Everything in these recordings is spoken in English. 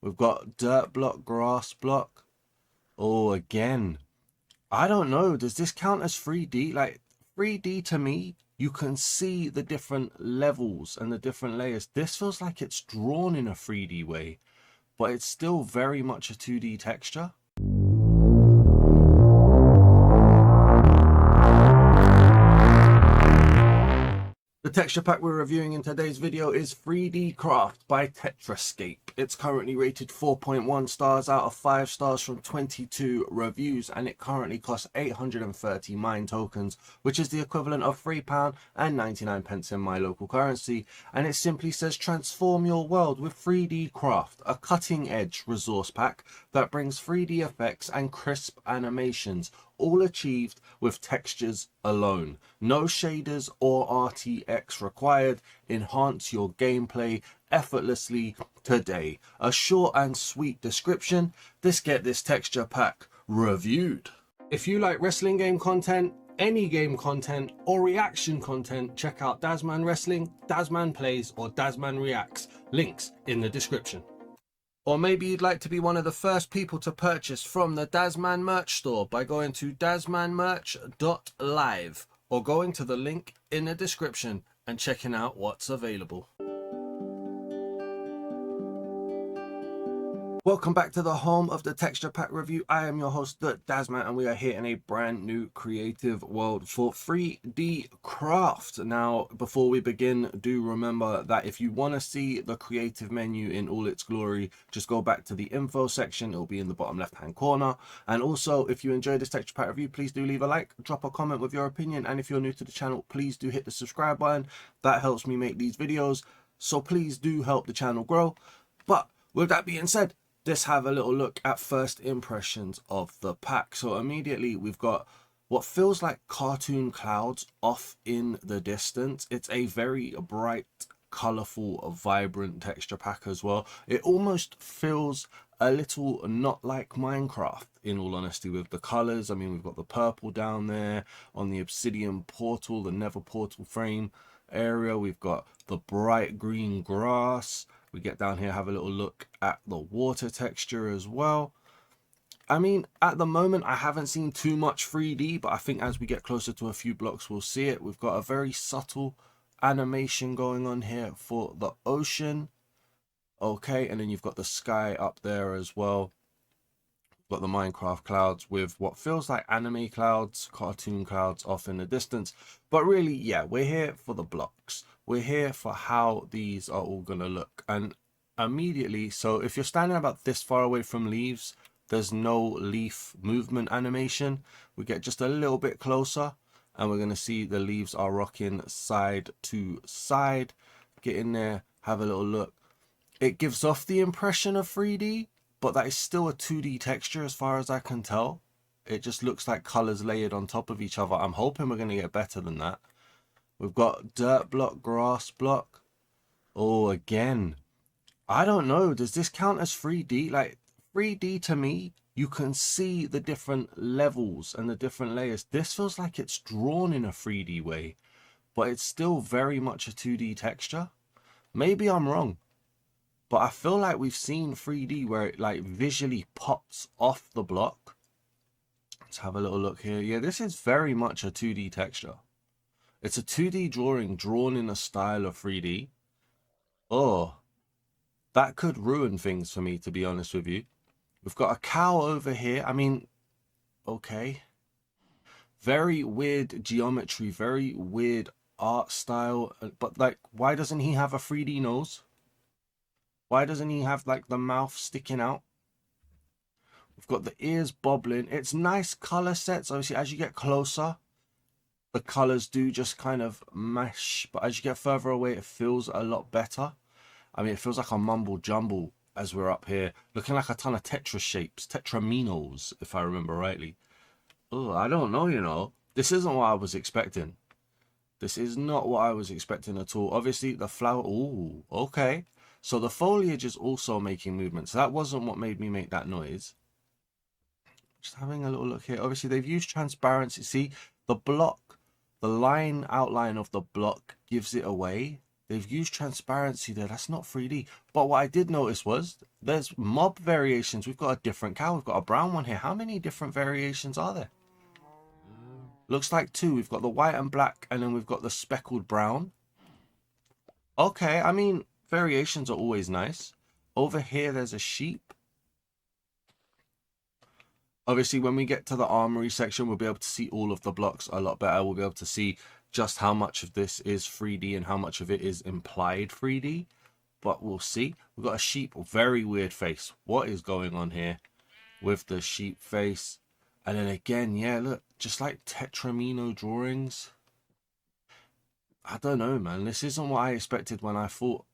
We've got dirt block, grass block. Oh, again. I don't know. Does this count as 3D? Like 3D to me, you can see the different levels and the different layers. This feels like it's drawn in a 3D way, but it's still very much a 2D texture. The texture pack we're reviewing in today's video is 3D Craft by Tetrascape. It's currently rated 4.1 stars out of 5 stars from 22 reviews, and it currently costs 830 mine tokens, which is the equivalent of £3.99 in my local currency. And it simply says transform your world with 3D Craft, a cutting edge resource pack that brings 3D effects and crisp animations, all achieved with textures alone. No shaders or RTX required. Enhance your gameplay effortlessly today. A short and sweet description. Let's get this texture pack reviewed. If you like wrestling game content, any game content or reaction content, check out Dazman Wrestling, Dazman Plays or Dazman Reacts. Links in the description. Or maybe you'd like to be one of the first people to purchase from the Dazman merch store by going to dazmanmerch.live or going to the link in the description and checking out what's available. Welcome back to the home of the texture pack review. I am your host, the Dazman, and we are here in a brand new creative world for 3D Craft. Now, before we begin, do remember that if you want to see the creative menu in all its glory, just go back to the info section. It'll be in the bottom left hand corner. And also, if you enjoyed this texture pack review, please do leave a like, drop a comment with your opinion, and if you're new to the channel, please do hit the subscribe button. That helps me make these videos, so please do help the channel grow. But with that being said, let's have a little look at first impressions of the pack. So immediately we've got what feels like cartoon clouds off in the distance. It's a very bright, colorful, vibrant texture pack as well. It almost feels a little not like Minecraft, in all honesty, with the colors. I mean, we've got the purple down there on the obsidian portal, the nether portal frame area. We've got the bright green grass. We get down here, have a little look at the water texture as well. I mean, at the moment, I haven't seen too much 3D, but I think as we get closer to a few blocks, we'll see it. We've got a very subtle animation going on here for the ocean. Okay, and then you've got the sky up there as well. We've got the Minecraft clouds with what feels like anime clouds, cartoon clouds off in the distance. But really, yeah, we're here for the blocks. We're here for how these are all going to look. And immediately, so if you're standing about this far away from leaves, there's no leaf movement animation. We get just a little bit closer and we're going to see the leaves are rocking side to side. Get in there, have a little look. It gives off the impression of 3D, but that is still a 2D texture as far as I can tell. It just looks like colors layered on top of each other. I'm hoping we're going to get better than that. We've got dirt block, grass block. Oh, again. I don't know. Does this count as 3D? Like 3D to me, you can see the different levels and the different layers. This feels like it's drawn in a 3D way, but it's still very much a 2D texture. Maybe I'm wrong, but I feel like we've seen 3D where it like visually pops off the block. Let's have a little look here. Yeah, this is very much a 2D texture. It's a 2D drawing drawn in a style of 3D. Oh, that could ruin things for me, to be honest with you. We've got a cow over here. I mean, okay. Very weird geometry, very weird art style. But like, why doesn't he have a 3D nose? Why doesn't he have like the mouth sticking out? We've got the ears bobbling. It's nice color sets. Obviously, as you get closer, the colors do just kind of mesh, but as you get further away, it feels a lot better. I mean, it feels like a mumble jumble as we're up here, looking like a ton of Tetra shapes, Tetraminos, if I remember rightly. Oh, I don't know, you know. This isn't what I was expecting. This is not what I was expecting at all. Obviously, the flower, ooh, okay. So the foliage is also making movements. That wasn't what made me make that noise. Just having a little look here. Obviously, they've used transparency. See, the block, the line outline of the block gives it away. They've used transparency there. That's not 3D. But what I did notice was there's mob variations. We've got a different cow. We've got a brown one here. How many different variations are there? Looks like 2. We've got the white and black, and then we've got the speckled brown. Okay, I mean, variations are always nice. Over here, there's a sheep. Obviously, when we get to the armory section, we'll be able to see all of the blocks a lot better. We'll be able to see just how much of this is 3D and how much of it is implied 3D. But we'll see. We've got a sheep, very weird face. What is going on here with the sheep face? And then again, yeah, look, just like Tetramino drawings. I don't know, man. This isn't what I expected when I thought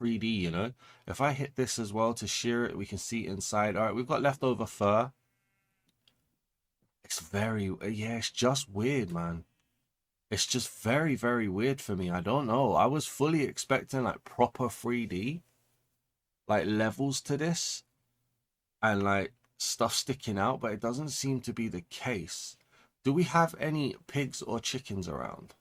3D, you know? If I hit this as well to shear it, we can see inside. All right, we've got leftover fur. It's very, yeah, it's just weird, man. It's just very, very weird for me. I don't know. I was fully expecting like proper 3D, like levels to this and like stuff sticking out, but it doesn't seem to be the case. Do we have any pigs or chickens around?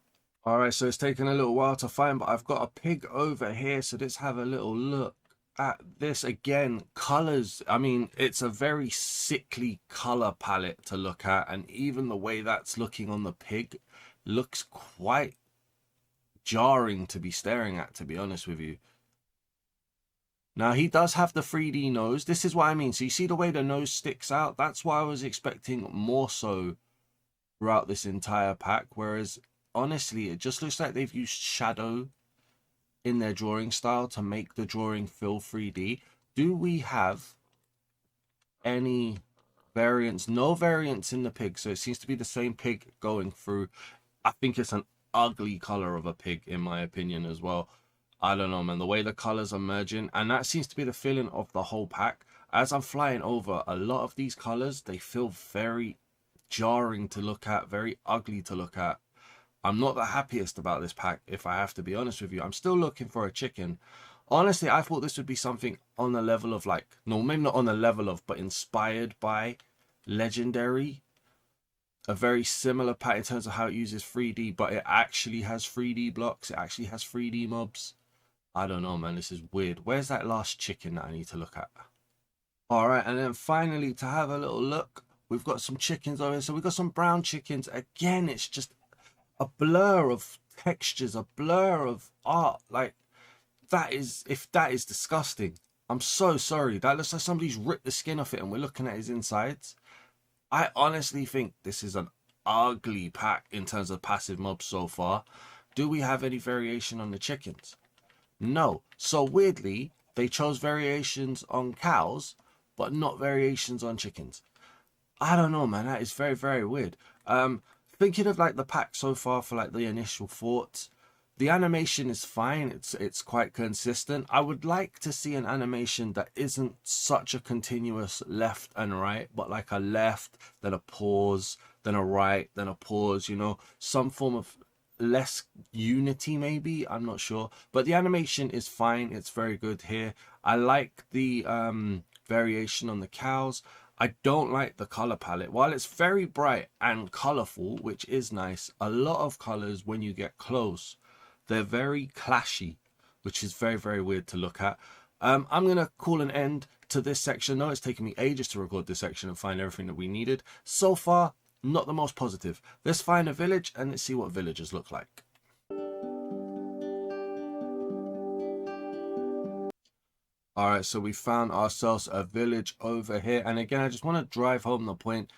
All right, so it's taken a little while to find, but I've got a pig over here. So let's have a little look at this again. Colors, I mean, it's a very sickly color palette to look at, and even the way that's looking on the pig looks quite jarring to be staring at, to be honest with you. Now he does have the 3D nose. This is what I mean. So you see the way the nose sticks out? That's why I was expecting more so throughout this entire pack, whereas honestly it just looks like they've used shadow in their drawing style to make the drawing feel 3D. Do we have any variants? No variants in the pig, so it seems to be the same pig going through. I think it's an ugly color of a pig in my opinion as well. I don't know, man, the way the colors are merging, and that seems to be the feeling of the whole pack. As I'm flying over, a lot of these colors, they feel very jarring to look at, very ugly to look at. I'm not the happiest about this pack, if I have to be honest with you. I'm still looking for a chicken. Honestly, I thought this would be something on the level of like, no, maybe not on the level of, but inspired by Legendary. A very similar pack in terms of how it uses 3D, but it actually has 3D blocks. It actually has 3D mobs. I don't know, man. This is weird. Where's that last chicken that I need to look at? All right, and then finally, to have a little look, we've got some chickens over here. So we've got some brown chickens. Again, it's just a blur of textures, a blur of art. Like, that is, if that is disgusting, I'm so sorry. That looks like somebody's ripped the skin off it and we're looking at his insides. I honestly think this is an ugly pack in terms of passive mobs so far. Do we have any variation on the chickens? No. So weirdly, they chose variations on cows, but not variations on chickens. I don't know, man. That is very, very weird. Thinking of like the pack so far for like the initial thoughts, the animation is fine. It's quite consistent. I would like to see an animation that isn't such a continuous left and right, but like a left, then a pause, then a right, then a pause, you know, some form of less unity maybe. I'm not sure, but the animation is fine. It's very good here. I like the variation on the cows. I don't like the color palette. While it's very bright and colorful, which is nice, a lot of colors when you get close, they're very clashy, which is very, very weird to look at. I'm going to call an end to this section. No, it's taken me ages to record this section and find everything that we needed. So far, not the most positive. Let's find a village and let's see what villagers look like. All right, so we found ourselves a village over here. And again, I just want to drive home the point.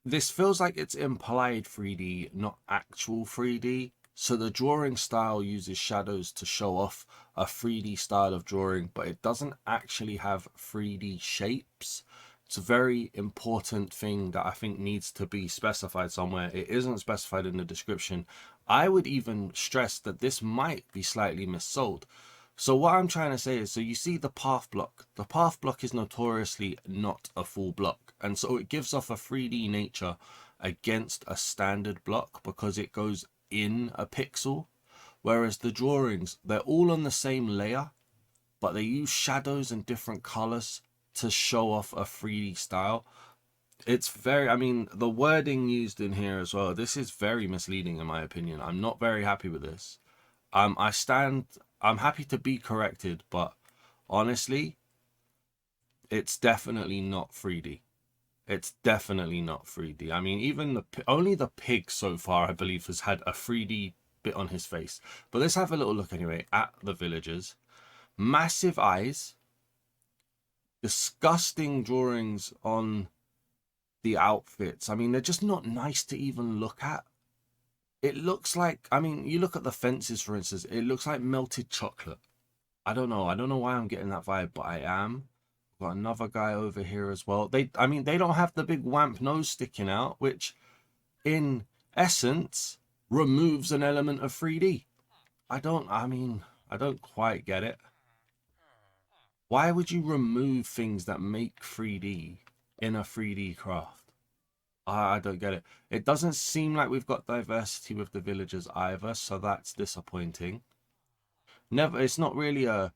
This feels like it's implied 3D, not actual 3D. So the drawing style uses shadows to show off a 3D style of drawing, but it doesn't actually have 3D shapes. It's a very important thing that I think needs to be specified somewhere. It isn't specified in the description. I would even stress that this might be slightly missold. So what I'm trying to say is, so you see the path block. The path block is notoriously not a full block. And so it gives off a 3D nature against a standard block because it goes in a pixel. Whereas the drawings, they're all on the same layer, but they use shadows and different colors to show off a 3D style. It's very, I mean, the wording used in here as well, this is very misleading in my opinion. I'm not very happy with this. I stand I'm happy to be corrected, but honestly, it's definitely not 3D. It's definitely not 3D. I mean, even only the pig so far, I believe, has had a 3D bit on his face. But let's have a little look anyway at the villagers. Massive eyes, disgusting drawings on the outfits. I mean, they're just not nice to even look at. It looks like, I mean, you look at the fences, for instance, it looks like melted chocolate. I don't know. I don't know why I'm getting that vibe, but I am. Got another guy over here as well. I mean, they don't have the big wamp nose sticking out, which in essence removes an element of 3D. I don't quite get it. Why would you remove things that make 3D in a 3D craft? I don't get it. It doesn't seem like we've got diversity with the villagers either, so that's disappointing. It's not really a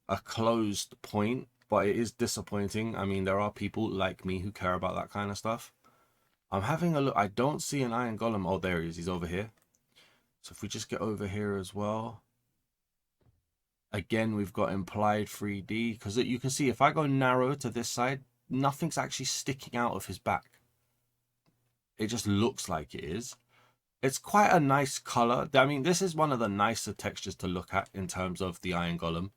closed point, but it is disappointing. I mean, there are people like me who care about that kind of stuff. I'm having a look. I don't see an iron golem. Oh, there he is. He's over here. So if we just get over here as well. Again, we've got implied 3D, because you can see if I go narrow to this side, nothing's actually sticking out of his back. It just looks like it is. It's quite a nice color. I mean, this is one of the nicer textures to look at in terms of the iron golem.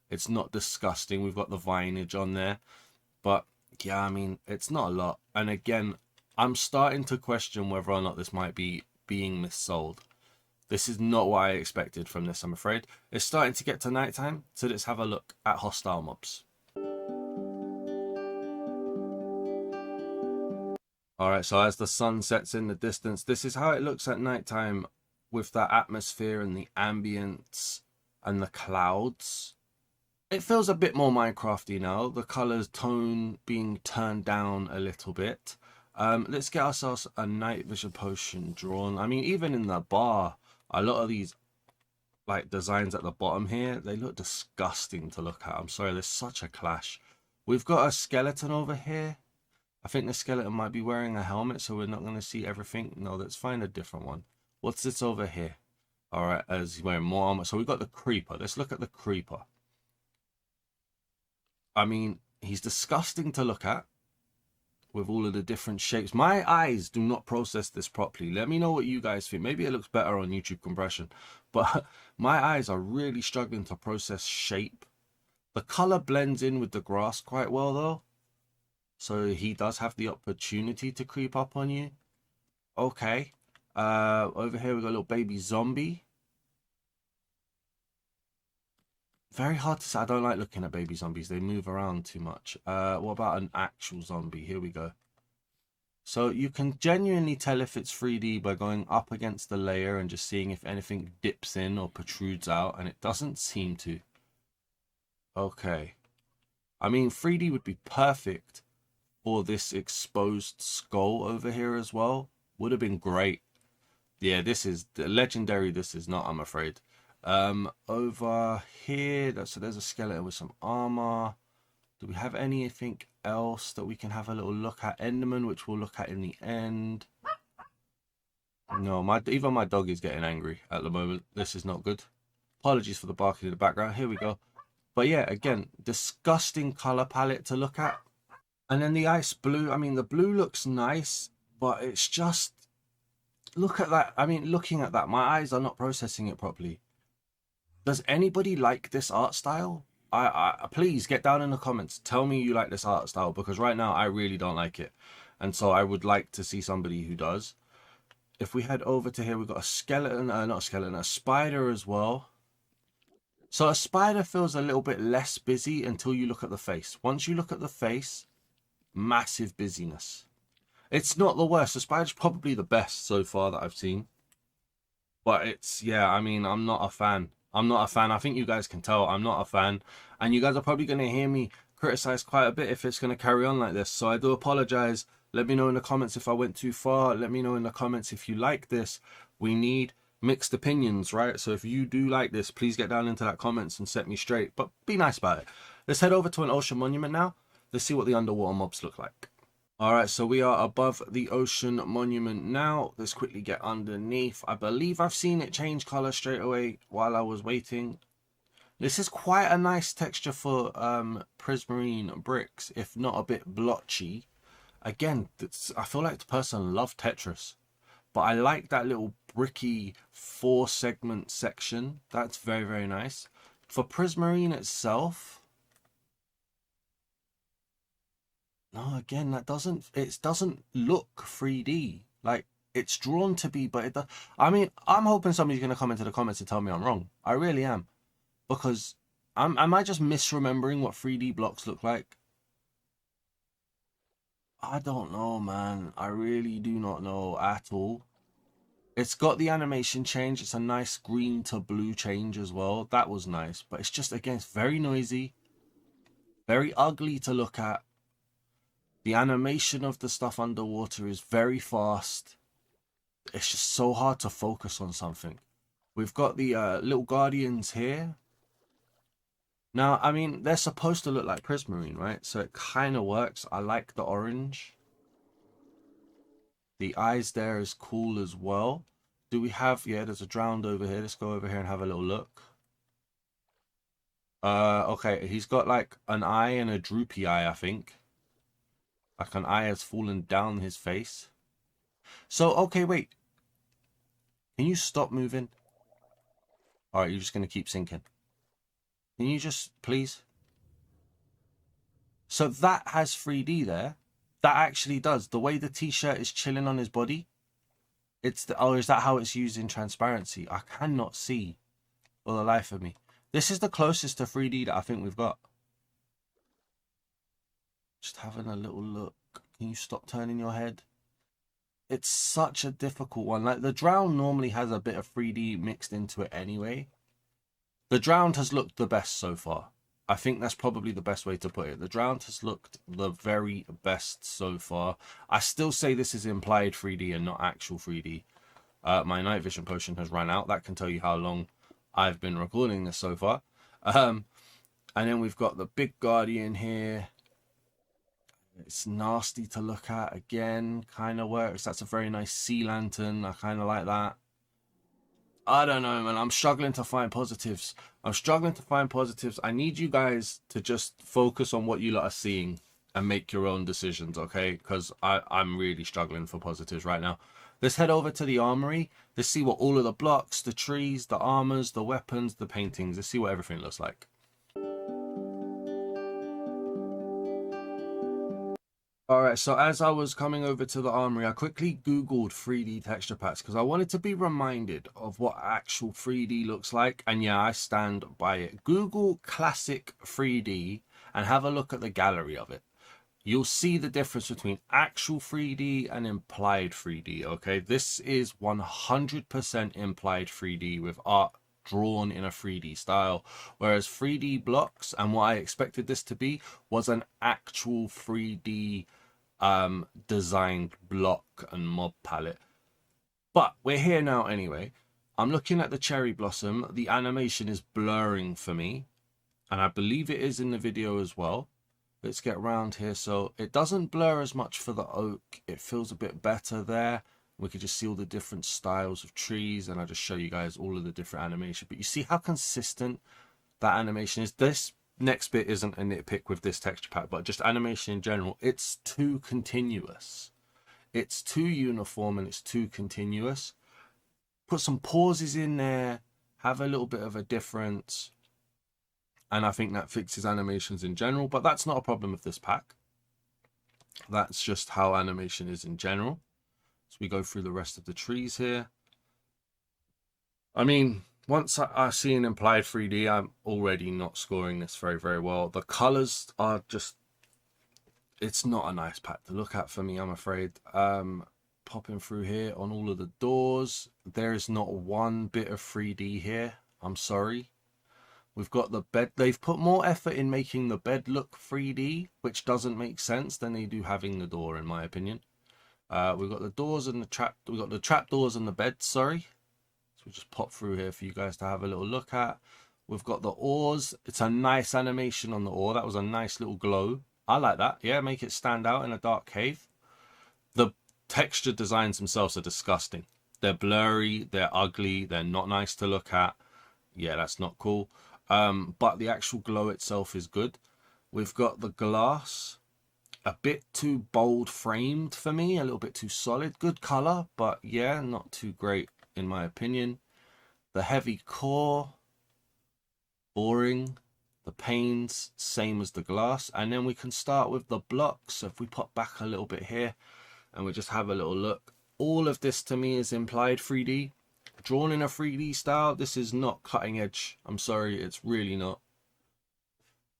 It's not disgusting. We've got the vinage on there. But yeah, I mean, it's not a lot. And again, I'm starting to question whether or not this might be being missold. This is not what I expected from this, I'm afraid. It's starting to get to nighttime, so let's have a look at hostile mobs. Alright, so as the sun sets in the distance, this is how it looks at nighttime with that atmosphere and the ambience and the clouds. It feels a bit more Minecrafty now, the colors tone being turned down a little bit. Let's get ourselves a night vision potion drawn. I mean, even in the bar, a lot of these like designs at the bottom here, they look disgusting to look at. I'm sorry, there's such a clash. We've got a skeleton over here. I think the skeleton might be wearing a helmet, so we're not going to see everything. No, let's find a different one. What's this over here? All right, as he's wearing more armor. So we've got the creeper. Let's look at the creeper. I mean, he's disgusting to look at with all of the different shapes. My eyes do not process this properly. Let me know what you guys think. Maybe it looks better on YouTube compression, but my eyes are really struggling to process shape. The color blends in with the grass quite well though. So he does have the opportunity to creep up on you. Okay. Over here we got a little baby zombie. Very hard to say. I don't like looking at baby zombies. They move around too much. What about an actual zombie? Here we go. So you can genuinely tell if it's 3D by going up against the layer and just seeing if anything dips in or protrudes out. And it doesn't seem to. Okay. I mean, 3D would be perfect for this exposed skull over here as well. Would have been great. Yeah, this is legendary. This is not, I'm afraid. Over here, so there's a skeleton with some armor. Do we have anything else that we can have a little look at? Enderman, which we'll look at in the end. No, even my dog is getting angry at the moment. This is not good. Apologies for the barking in the background. Here we go. But yeah, again, disgusting color palette to look at. And then the ice blue, I mean, the blue looks nice, but it's just, look at that. I mean, looking at that, my eyes are not processing it properly. Does anybody like this art style? Please get down in the comments. Tell me you like this art style, because right now I really don't like it. And so I would like to see somebody who does. If we head over to here, we've got a skeleton, not a skeleton, a spider as well. So a spider feels a little bit less busy until you look at the face. Once you look at the face, massive busyness. It's not the worst. The spider's probably the best so far that I've seen. But it's, yeah, I mean, I'm not a fan. I'm not a fan. I think you guys can tell I'm not a fan. And you guys are probably going to hear me criticize quite a bit if it's going to carry on like this. So I do apologize. Let me know in the comments if I went too far. Let me know in the comments if you like this. We need mixed opinions, right? So if you do like this, please get down into that comments and set me straight. But be nice about it. Let's head over to an ocean monument now. Let's see what the underwater mobs look like. All right, so we are above the ocean monument now. Let's quickly get underneath. I believe I've seen it change color straight away while I was waiting. This is quite a nice texture for prismarine bricks, if not a bit blotchy. Again, I feel like the person loved Tetris, but I like that little bricky 4-segment section. That's very, very nice. For prismarine itself, no, again, it doesn't look 3D. Like, it's drawn to be, but it does. I mean, I'm hoping somebody's going to come into the comments and tell me I'm wrong. I really am. Because am I just misremembering what 3D blocks look like? I don't know, man. I really do not know at all. It's got the animation change. It's a nice green to blue change as well. That was nice. But it's just, again, it's very noisy. Very ugly to look at. The animation of the stuff underwater is very fast. It's just so hard to focus on something. We've got the little guardians here. Now, I mean, they're supposed to look like prismarine, right? So it kind of works. I like the orange. The eyes there is cool as well. Do we have... Yeah, there's a drowned over here. Let's go over here and have a little look. Okay, he's got like an eye and a droopy eye, I think. Like an eye has fallen down his face. So, okay, wait. Can you stop moving? Alright, you're just going to keep sinking. Can you just, please? So that has 3D there. That actually does. The way the t-shirt is chilling on his body. It's the... Oh, is that how it's used in transparency? I cannot see for the life of me. This is the closest to 3D that I think we've got. Just having a little look. Can you stop turning your head? It's such a difficult one. Like, the drown normally has a bit of 3D mixed into it anyway. The drowned has looked the best so far. I think that's probably the best way to put it. The drowned has looked the very best so far. I still say this is implied 3D and not actual 3D. My night vision potion has run out. That can tell you how long I've been recording this so far. And then we've got the big guardian here. It's nasty to look at. Again, kind of works. That's a very nice sea lantern. I kind of like that. I don't know, man. I'm struggling to find positives. I need you guys to just focus on what you lot are seeing and make your own decisions, okay? Because I'm really struggling for positives right now. Let's head over to the armory. Let's see what all of the blocks, the trees, the armors, the weapons, the paintings. Let's see what everything looks like. Alright, so as I was coming over to the armory, I quickly googled 3D texture packs because I wanted to be reminded of what actual 3D looks like. And yeah, I stand by it. Google classic 3D and have a look at the gallery of it. You'll see the difference between actual 3D and implied 3D, okay? This is 100% implied 3D with art drawn in a 3D style, whereas 3D blocks and what I expected this to be was an actual 3D designed block and mob palette. But we're here now anyway. I'm looking at the cherry blossom. The animation is blurring for me, and I believe it is in the video as well. Let's get around here. So it doesn't blur as much for the oak. It feels a bit better there. We could just see all the different styles of trees, and I'll just show you guys all of the different animation. But you see how consistent that animation is. This next bit isn't a nitpick with this texture pack, but just animation in general. It's too continuous. It's too uniform and it's too continuous. Put some pauses in there. Have a little bit of a difference. And I think that fixes animations in general. But that's not a problem with this pack. That's just how animation is in general. So we go through the rest of the trees here. I mean, once I see an implied 3D, I'm already not scoring this very, very well. The colors are just... It's not a nice pack to look at for me, I'm afraid. Popping through here on all of the doors. There is not one bit of 3D here. I'm sorry. We've got the bed. They've put more effort in making the bed look 3D, which doesn't make sense than they do having the door, in my opinion. We've got the doors and the trap. We've got the trap doors and the bed. Sorry. So we'll just pop through here for you guys to have a little look at. We've got the oars. It's a nice animation on the oar. That was a nice little glow. I like that. Yeah, make it stand out in a dark cave. The texture designs themselves are disgusting. They're blurry. They're ugly. They're not nice to look at. Yeah, that's not cool. but the actual glow itself is good. We've got the glass, a bit too bold framed for me, a little bit too solid. Good color, but yeah, not too great in my opinion. The heavy core, boring. The panes, same as the glass. And then we can start with the blocks. So if we pop back a little bit here and we just have a little look, all of this to me is implied 3D, drawn in a 3D style. This is not cutting edge. I'm sorry, it's really not.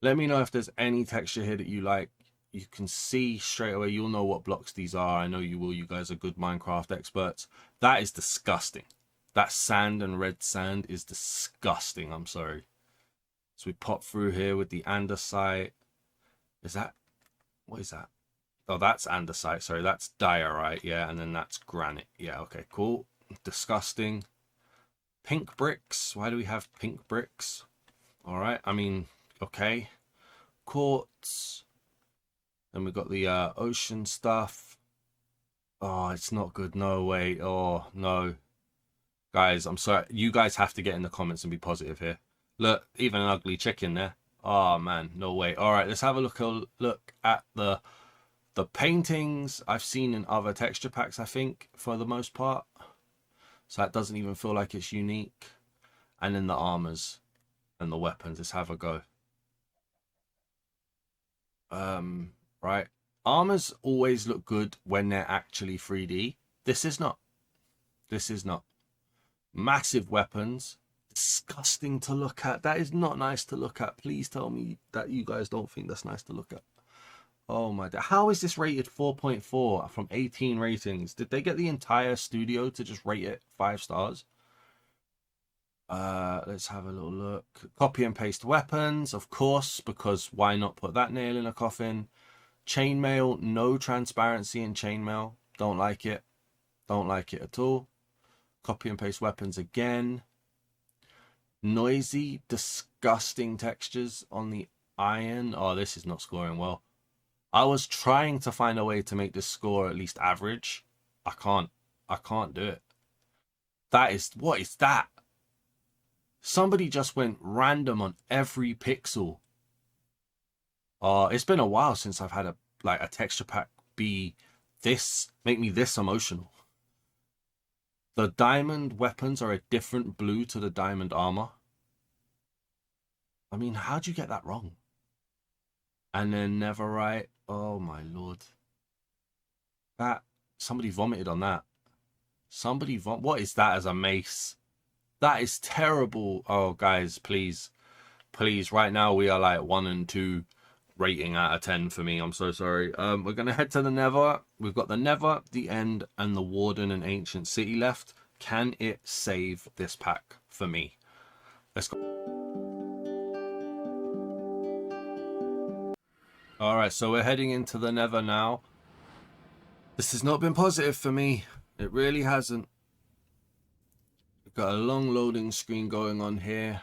Let me know if there's any texture here that you like. You can see straight away, you'll know what blocks these are. I know you will. You guys are good Minecraft experts. That is disgusting. That sand and red sand is disgusting. I'm sorry. So we pop through here with the andesite. Is that, what is that? Oh, that's andesite. Sorry, that's diorite. Yeah, and then that's granite. Yeah, okay, cool. Disgusting. Pink bricks. Why do we have pink bricks? All right, I mean, okay. Quartz. Then we got the ocean stuff. Oh, it's not good. No way. Oh, no. Guys, I'm sorry. You guys have to get in the comments and be positive here. Look, even an ugly chicken there. Oh man, no way. All right, let's have a look at the paintings I've seen in other texture packs, I think, for the most part. So that doesn't even feel like it's unique. And then the armors and the weapons. Let's have a go. Right. Armors always look good when they're actually 3D. This is not. This is not. Massive weapons. Disgusting to look at. That is not nice to look at. Please tell me that you guys don't think that's nice to look at. Oh my god. How is this rated 4.4 from 18 ratings? Did they get the entire studio to just rate it 5 stars? Let's have a little look. Copy and paste weapons, of course, because why not put that nail in a coffin? Chainmail, no transparency in chainmail. Don't like it. Don't like it at all. Copy and paste weapons again. Noisy, disgusting textures on the iron. Oh, this is not scoring well. I was trying to find a way to make this score at least average. I can't do it. That is, what is that? Somebody just went random on every pixel. It's been a while since I've had a texture pack be this, make me this emotional. The diamond weapons are a different blue to the diamond armor. I mean, how'd you get that wrong? And then Netherite. Oh my lord. That, somebody vomited on that. Somebody what is that as a mace? That is terrible. Oh guys, please. Please, right now we are like 1 and 2 rating out of 10 for me. I'm so sorry. We're gonna head to the Nether. We've got the Nether, the End, and the Warden and Ancient City left. Can it save this pack for me? Let's go. All right, so we're heading into the Nether now. This has not been positive for me. It really hasn't. We've got a long loading screen going on here.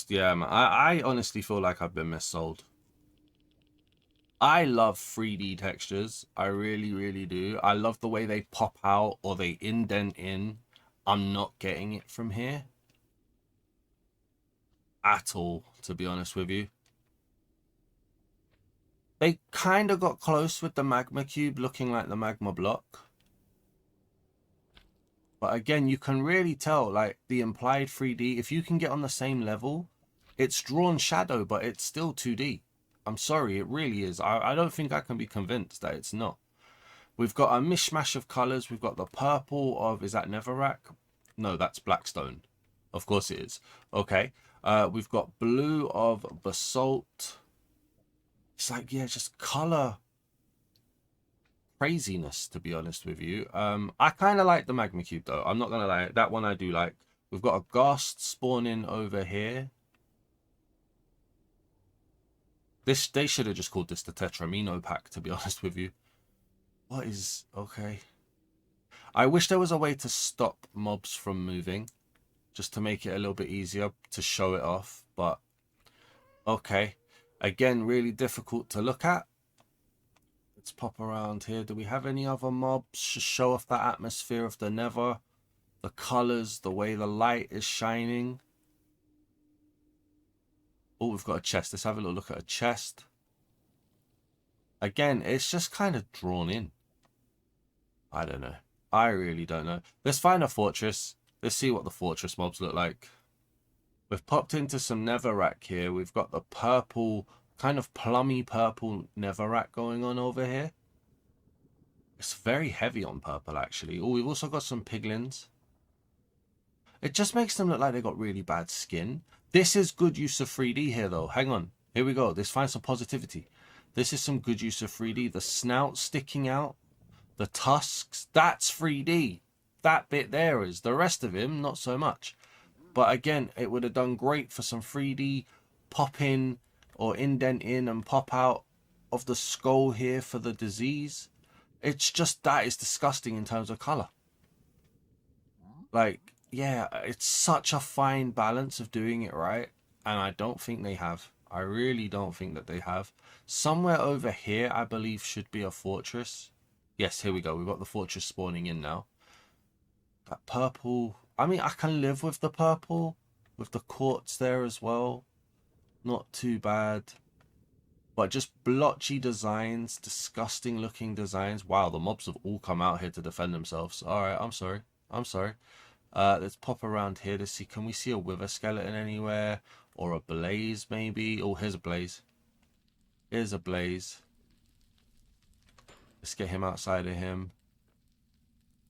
Yeah, man, I honestly feel like I've been missold. I love 3D textures. I really, really do. I love the way they pop out or they indent in. I'm not getting it from here at all, to be honest with you. They kind of got close with the magma cube looking like the magma block. But again, you can really tell, like, the implied 3D, if you can get on the same level, it's drawn shadow, but it's still 2D. I'm sorry, it really is. I don't think I can be convinced that it's not. We've got a mishmash of colors. We've got the purple of, is that Netherrack? No, that's Blackstone. Of course it is. Okay. We've got blue of basalt. It's like, yeah, just color craziness, to be honest with you. I kind of like the magma cube though. I'm not gonna lie, that one I do like. We've got a ghast spawning over here. They should have just called this the Tetramino pack, to be honest with you. What is, okay. I wish there was a way to stop mobs from moving, just to make it a little bit easier to show it off, but okay. Again, really difficult to look at. Let's pop around here. Do we have any other mobs to show off that atmosphere of the Nether? The colors, the way the light is shining. Oh, we've got a chest. Let's have a little look at a chest. Again, it's just kind of drawn in. I don't know. I really don't know. Let's find a fortress. Let's see what the fortress mobs look like. We've popped into some netherrack here. We've got the purple, kind of plummy purple netherrack going on over here. It's very heavy on purple, actually. Oh, we've also got some piglins. It just makes them look like they got really bad skin. This is good use of 3D here, though. Hang on. Here we go. Let's find some positivity. This is some good use of 3D. The snout sticking out. The tusks. That's 3D. That bit there is. The rest of him, not so much. But again, it would have done great for some 3D pop in or indent in and pop out of the skull here for the disease. It's just, that is disgusting in terms of color. Like, yeah, it's such a fine balance of doing it right. And I don't think they have. I really don't think that they have. Somewhere over here, I believe, should be a fortress. Yes, here we go. We've got the fortress spawning in now. That purple. I mean, I can live with the purple. With the quartz there as well. Not too bad. But just blotchy designs. Disgusting looking designs. Wow, the mobs have all come out here to defend themselves. Alright, I'm sorry. I'm sorry. Let's pop around here to see. Can we see a wither skeleton anywhere? Or a blaze maybe? Oh, here's a blaze. Here's a blaze. Let's get him outside of him.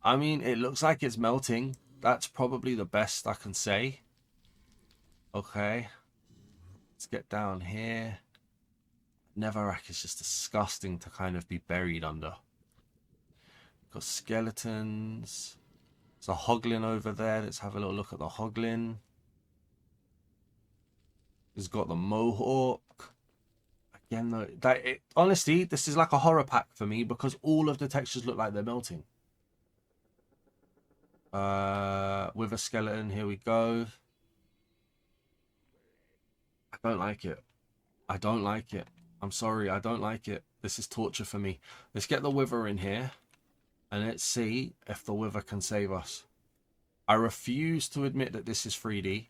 I mean, it looks like it's melting. That's probably the best I can say. Okay. Let's get down here. Netherrack is just disgusting to kind of be buried under. Got skeletons. There's a hoglin over there. Let's have a little look at the hoglin. He's got the mohawk. Again, though, honestly, this is like a horror pack for me because all of the textures look like they're melting. With a skeleton, here we go. I don't like it. I don't like it. I'm sorry, I don't like it. This is torture for me. Let's get the wither in here. And let's see if the wither can save us. I refuse to admit that this is 3D.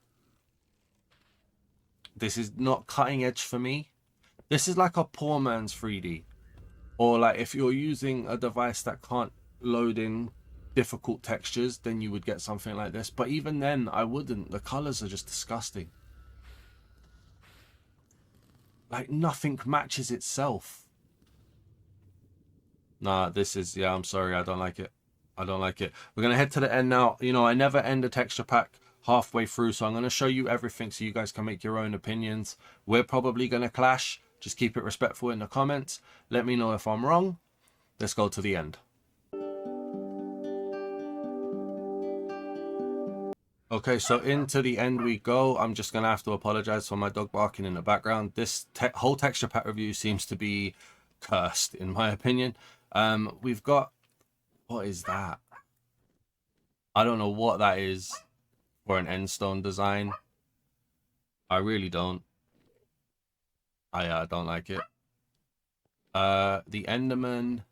This is not cutting edge for me. This is like a poor man's 3D. Or like if you're using a device that can't load in difficult textures, then you would get something like this. But even then, I wouldn't. The colors are just disgusting. Like nothing matches itself. Nah, this is, yeah, I'm sorry. I don't like it. I don't like it. We're going to head to the end now. You know, I never end a texture pack halfway through. So I'm going to show you everything so you guys can make your own opinions. We're probably going to clash. Just keep it respectful in the comments. Let me know if I'm wrong. Let's go to the end. Okay, so into the end we go. I'm just going to have to apologize for my dog barking in the background. This whole texture pack review seems to be cursed, in my opinion. We've got... What is that? I don't know what that is for an endstone design. I really don't. I don't like it. The Enderman,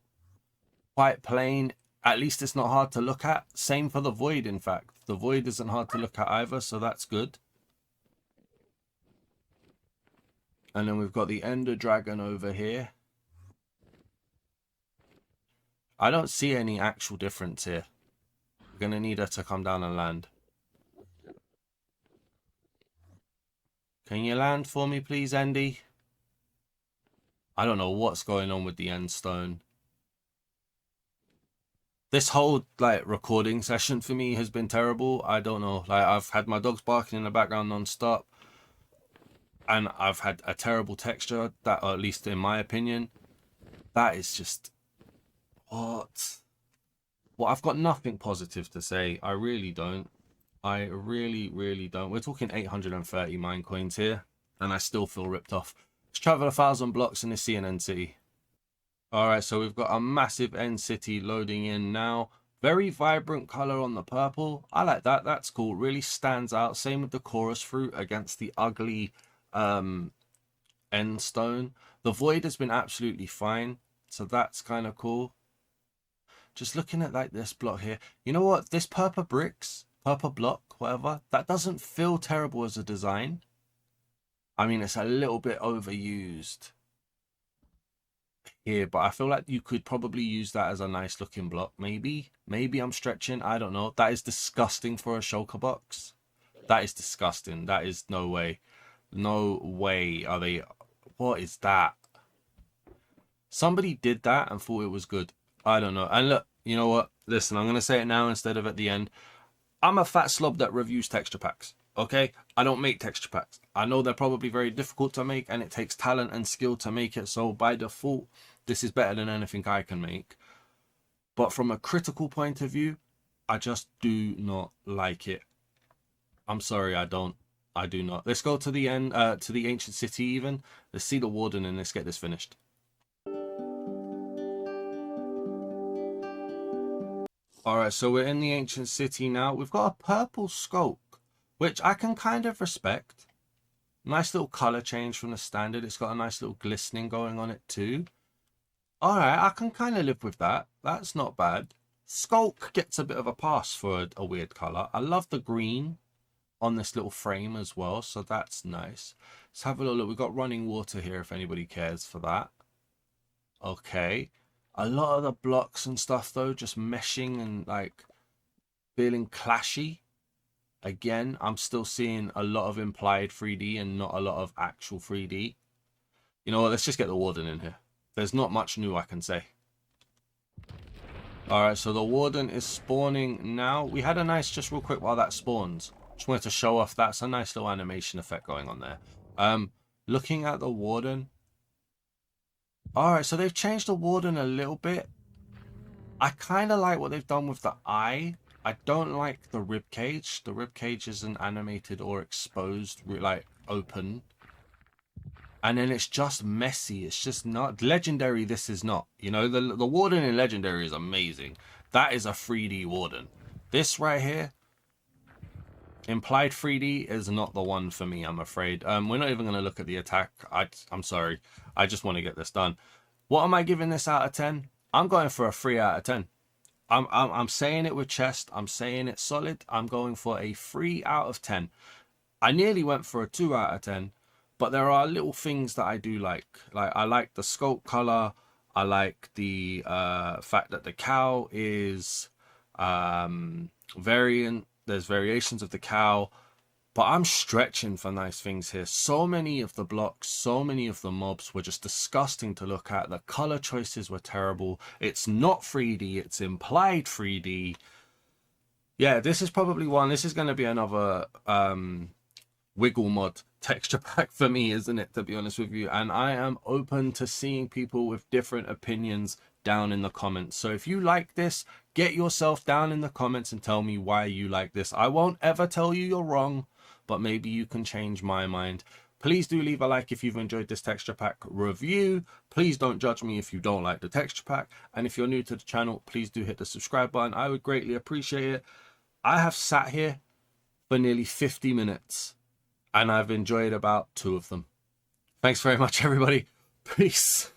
quite plain. At least it's not hard to look at. Same for the Void, in fact. The Void isn't hard to look at either, so that's good. And then we've got the Ender Dragon over here. I don't see any actual difference here. We're going to need her to come down and land. Can you land for me, please, Andy? I don't know what's going on with the end stone. This whole like recording session for me has been terrible. I don't know. Like I've had my dogs barking in the background non-stop. And I've had a terrible texture, that, or at least in my opinion. That is just... What? Well, I've got nothing positive to say. I really don't. I really don't. We're talking 830 minecoins here. And I still feel ripped off. Let's travel 1,000 blocks and see an end city. Alright, so we've got a massive end city loading in now. Very vibrant color on the purple. I like that. That's cool. Really stands out. Same with the chorus fruit against the ugly end stone. The void has been absolutely fine. So that's kind of cool. Just looking at like this block here. You know what? This purple bricks, purple block, whatever. That doesn't feel terrible as a design. I mean, it's a little bit overused here, but I feel like you could probably use that as a nice looking block. Maybe I'm stretching. I don't know. That is disgusting for a shulker box. That is disgusting. That is no way. No way are they. What is that? Somebody did that and thought it was good. I don't know. And look, you know what? Listen, I'm going to say it now instead of at the end. I'm a fat slob that reviews texture packs. Okay? I don't make texture packs. I know they're probably very difficult to make and it takes talent and skill to make it. So by default, this is better than anything I can make. But from a critical point of view, I just do not like it. I'm sorry, I don't. I do not. Let's go to the end, to the ancient city even. Let's see the warden and let's get this finished. Alright, so we're in the ancient city now. We've got a purple skulk, which I can kind of respect. Nice little color change from the standard. It's got a nice little glistening going on it too. Alright, I can kind of live with that. That's not bad. Skulk gets a bit of a pass for a weird color. I love the green on this little frame as well, so that's nice. Let's have a little look. We've got running water here if anybody cares for that. Okay. A lot of the blocks and stuff though, just meshing and like feeling clashy. Again, I'm still seeing a lot of implied 3D and not a lot of actual 3D. You know what, let's just get the warden in here. There's not much new I can say. Alright, so the warden is spawning now. We had a nice, just real quick while that spawns. Just wanted to show off, that's a nice little animation effect going on there. Looking at the warden. Alright, so they've changed the warden a little bit. I kind of like what they've done with the eye. I don't like the rib cage. The rib cage isn't animated or exposed, like open. And then it's just messy. It's just not legendary. This is not, you know, the warden in legendary is amazing. That is a 3D warden. This right here, implied 3D is not the one for me, I'm afraid. We're not even going to look at the attack. I'm sorry. I just want to get this done. What am I giving this out of 10? I'm going for a 3 out of 10. I'm saying it with chest. I'm saying it solid. I'm going for a 3 out of 10. I nearly went for a 2 out of 10. But there are little things that I do like. Like, I like the sculpt color. I like the fact that the cow is variant. There's variations of the cow. But I'm stretching for nice things here. So many of the blocks, so many of the mobs were just disgusting to look at. The color choices were terrible. It's not 3D. It's implied 3D. Yeah, this is probably one. This is going to be another wiggle mod texture pack for me, isn't it, to be honest with you? And I am open to seeing people with different opinions down in the comments. So if you like this, get yourself down in the comments and tell me why you like this. I won't ever tell you you're wrong, but maybe you can change my mind. Please do leave a like if you've enjoyed this texture pack review. Please don't judge me if you don't like the texture pack. And if you're new to the channel, please do hit the subscribe button. I would greatly appreciate it. I have sat here for nearly 50 minutes. And I've enjoyed about 2 of them. Thanks very much, everybody. Peace.